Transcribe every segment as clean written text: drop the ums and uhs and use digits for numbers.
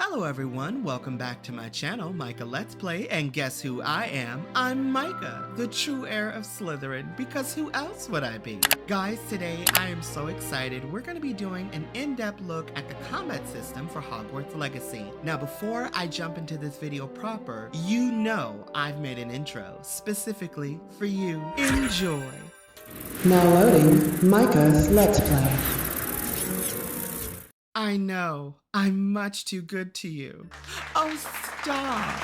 Hello everyone, welcome back to my channel, Micah Let's Play, and guess who I am? I'm Micah, the true heir of Slytherin, because who else would I be? Guys, today I am so excited. We're going to be doing an in-depth look at the combat system for Hogwarts Legacy. Now before I jump into this video proper, you know I've made an intro, specifically for you. Enjoy! Now loading Micah's Let's Play. I know, I'm much too good to you. Oh, stop!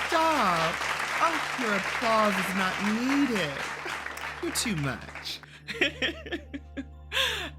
Stop! Oh, your applause is not needed. You're too much.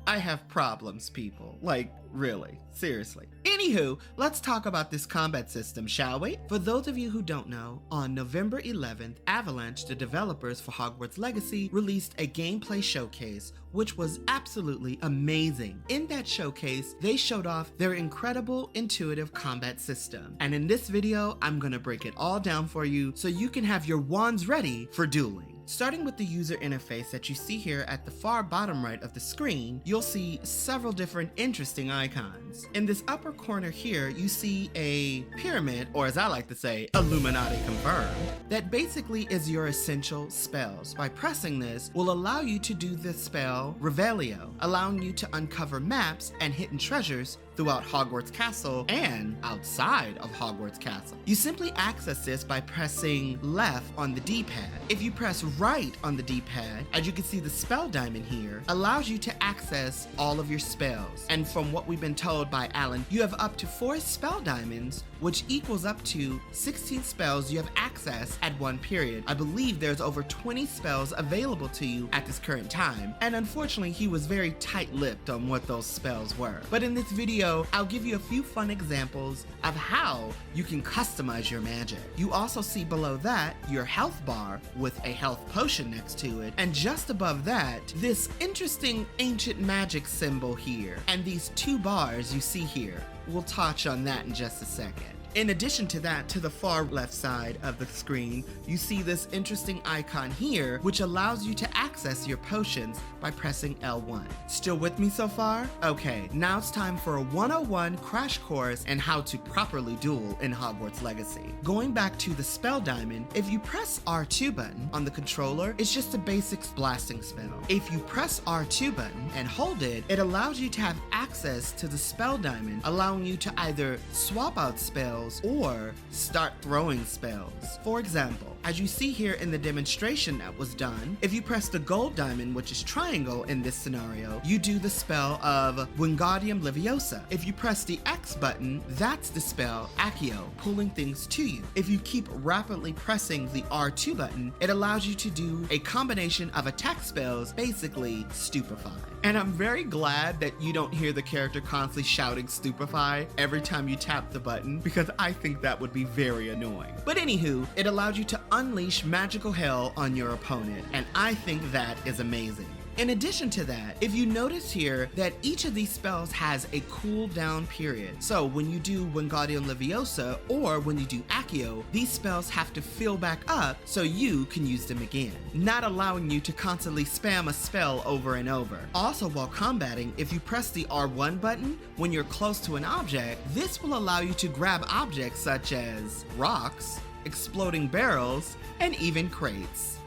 I have problems, people. Like, really. Seriously. Anywho, let's talk about this combat system, shall we? For those of you who don't know, on November 11th, Avalanche, the developers for Hogwarts Legacy, released a gameplay showcase, which was absolutely amazing. In that showcase, they showed off their incredible intuitive combat system. And in this video, I'm gonna break it all down for you so you can have your wands ready for dueling. Starting with the user interface that you see here at the far bottom right of the screen, you'll see several different interesting icons. In this upper corner here, you see a pyramid, or as I like to say, Illuminati confirmed, that basically is your essential spells. By pressing this, will allow you to do the spell Revelio, allowing you to uncover maps and hidden treasures throughout Hogwarts Castle and outside of Hogwarts Castle. You simply access this by pressing left on the D-pad. If you press right on the D-pad, as you can see the spell diamond here, allows you to access all of your spells. And from what we've been told by Alan, you have up to 4 spell diamonds, which equals up to 16 spells you have access at one period. I believe there's over 20 spells available to you at this current time, and unfortunately he was very tight-lipped on what those spells were. But in this video, I'll give you a few fun examples of how you can customize your magic. You also see below that your health bar with a health potion next to it, and just above that, this interesting ancient magic symbol here, and these 2 bars you see here. We'll touch on that in just a second. In addition to that, to the far left side of the screen, you see this interesting icon here, which allows you to access your potions by pressing L1. Still with me so far? Okay, now it's time for a 101 crash course in how to properly duel in Hogwarts Legacy. Going back to the spell diamond, if you press R2 button on the controller, it's just a basic blasting spell. If you press R2 button and hold it, it allows you to have access to the spell diamond, allowing you to either swap out spells or start throwing spells. For example, as you see here in the demonstration that was done, if you press the gold diamond, which is triangle in this scenario, you do the spell of Wingardium Leviosa. If you press the X button, that's the spell Accio, pulling things to you. If you keep rapidly pressing the R2 button, it allows you to do a combination of attack spells, basically Stupefy. And I'm very glad that you don't hear the character constantly shouting Stupefy every time you tap the button, because I think that would be very annoying. But anywho, it allows you to unleash magical hell on your opponent, and I think that is amazing. In addition to that, if you notice here that each of these spells has a cooldown period. So when you do Wingardium Leviosa or when you do Accio, these spells have to fill back up so you can use them again, not allowing you to constantly spam a spell over and over. Also, while combating, if you press the R1 button when you're close to an object, this will allow you to grab objects such as rocks, exploding barrels, and even crates.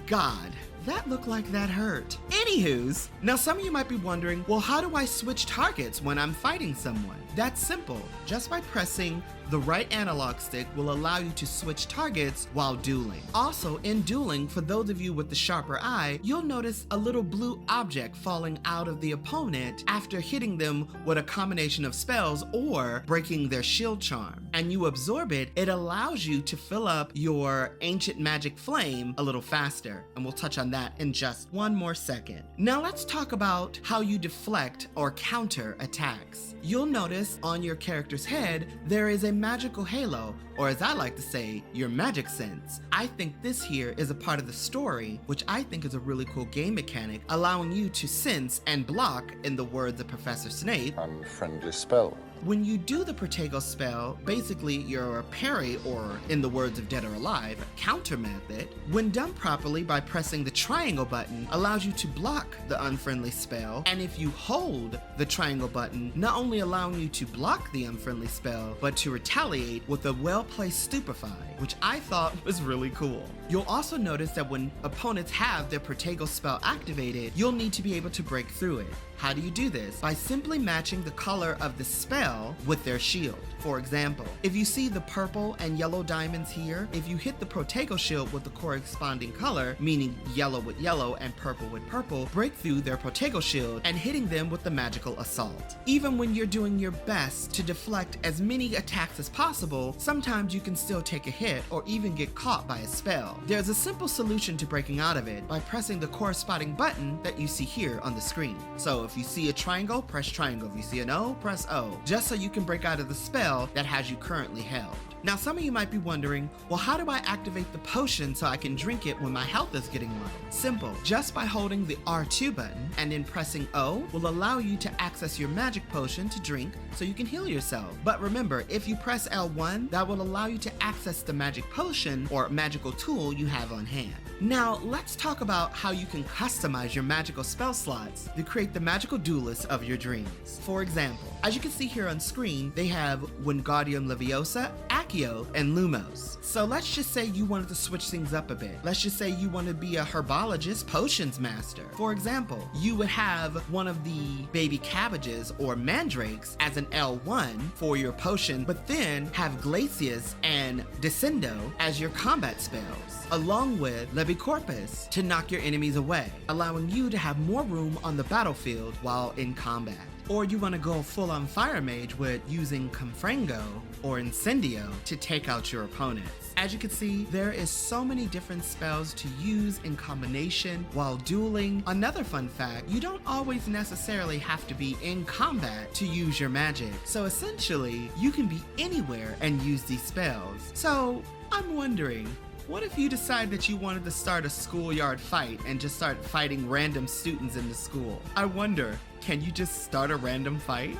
God, that looked like that hurt. Anywho's, now some of you might be wondering, well, how do I switch targets when I'm fighting someone? That's simple. Just by pressing the right analog stick will allow you to switch targets while dueling. Also, in dueling, for those of you with the sharper eye, you'll notice a little blue object falling out of the opponent after hitting them with a combination of spells or breaking their shield charm. And you absorb it, it allows you to fill up your ancient magic flame a little faster. And we'll touch on that in just one more second. Now let's talk about how you deflect or counter attacks. You'll notice on your character's head, there is a magical halo, or as I like to say, your magic sense. I think this here is a part of the story, which I think is a really cool game mechanic, allowing you to sense and block, in the words of Professor Snape, unfriendly spells. When you do the Protego spell, basically your parry, or in the words of Dead or Alive, counter method, when done properly by pressing the triangle button, allows you to block the unfriendly spell, and if you hold the triangle button, not only allowing you to block the unfriendly spell, but to retaliate with a well-placed Stupefy, which I thought was really cool. You'll also notice that when opponents have their Protego spell activated, you'll need to be able to break through it. How do you do this? By simply matching the color of the spell with their shield. For example, if you see the purple and yellow diamonds here, if you hit the Protego shield with the corresponding color, meaning yellow with yellow and purple with purple, break through their Protego shield and hitting them with the magical assault. Even when you're doing your best to deflect as many attacks as possible, sometimes you can still take a hit or even get caught by a spell. There's a simple solution to breaking out of it by pressing the corresponding button that you see here on the screen. So if you see a triangle, press triangle. If you see an O, press O, just so you can break out of the spell that has you currently held. Now some of you might be wondering, well, how do I activate the potion so I can drink it when my health is getting low? Simple. Just by holding the R2 button and then pressing O will allow you to access your magic potion to drink so you can heal yourself. But remember, if you press L1, that will allow you to access the magic potion or magical tool you have on hand. Now let's talk about how you can customize your magical spell slots to create the magical duelist of your dreams. For example, as you can see here on screen, they have Wingardium Leviosa, Accio, and Lumos. So let's just say you wanted to switch things up a bit. Let's just say you want to be a herbologist potions master. For example, you would have one of the baby cabbages or mandrakes as an L1 for your potion, but then have Glacius and Descendo as your combat spells, along with Levicorpus to knock your enemies away, allowing you to have more room on the battlefield while in combat. Or you want to go full on Fire Mage with using Confrango or Incendio to take out your opponents. As you can see, there is so many different spells to use in combination while dueling. Another fun fact, you don't always necessarily have to be in combat to use your magic. So essentially, you can be anywhere and use these spells. So I'm wondering, what if you decide that you wanted to start a schoolyard fight and just start fighting random students in the school? I wonder, can you just start a random fight?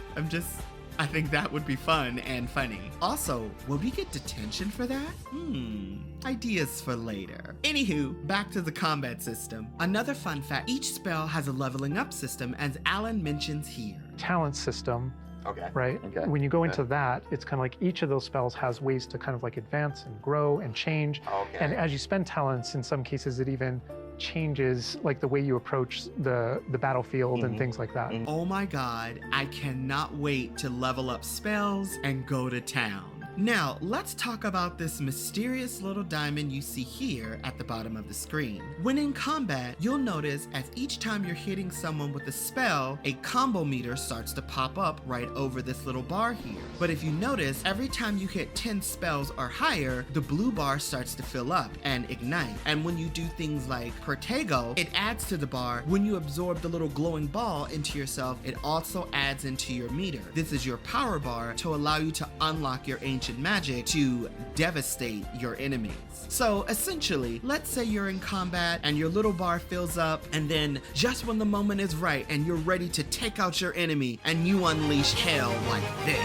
I think that would be fun and funny. Also, will we get detention for that? Ideas for later. Anywho, back to the combat system. Another fun fact, each spell has a leveling up system, as Alan mentions here. Talent system. Okay. Right? Okay. When you go into that, it's kind of like each of those spells has ways to kind of like advance and grow and change. Okay. And as you spend talents, in some cases, it even changes like the way you approach the battlefield and things like that. Oh my god, I cannot wait to level up spells and go to town. Now, let's talk about this mysterious little diamond you see here at the bottom of the screen. When in combat, you'll notice as each time you're hitting someone with a spell, a combo meter starts to pop up right over this little bar here. But if you notice, every time you hit 10 spells or higher, the blue bar starts to fill up and ignite. And when you do things like Protego, it adds to the bar. When you absorb the little glowing ball into yourself, it also adds into your meter. This is your power bar to allow you to unlock your ancient magic to devastate your enemies. So essentially, let's say you're in combat and your little bar fills up, and then just when the moment is right and you're ready to take out your enemy, and you unleash hell like this.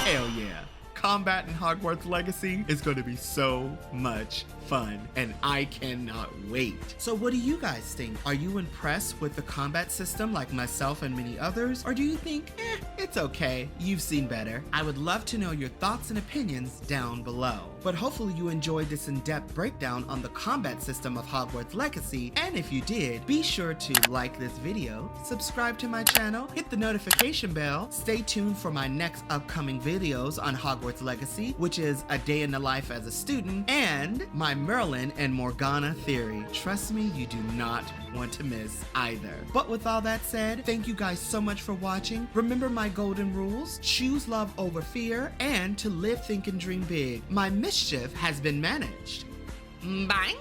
Hell yeah. Combat in Hogwarts Legacy is going to be so much fun, and I cannot wait. So what do you guys think? Are you impressed with the combat system like myself and many others? Or do you think, it's okay, you've seen better? I would love to know your thoughts and opinions down below. But hopefully you enjoyed this in-depth breakdown on the combat system of Hogwarts Legacy, and if you did, be sure to like this video, subscribe to my channel, hit the notification bell, stay tuned for my next upcoming videos on Hogwarts Legacy, which is a day in the life as a student, and my Merlin and Morgana theory. Trust me, you do not want to miss either. But with all that said, thank you guys so much for watching. Remember my golden rules: choose love over fear, and to live, think, and dream big. My mischief has been managed. Bye!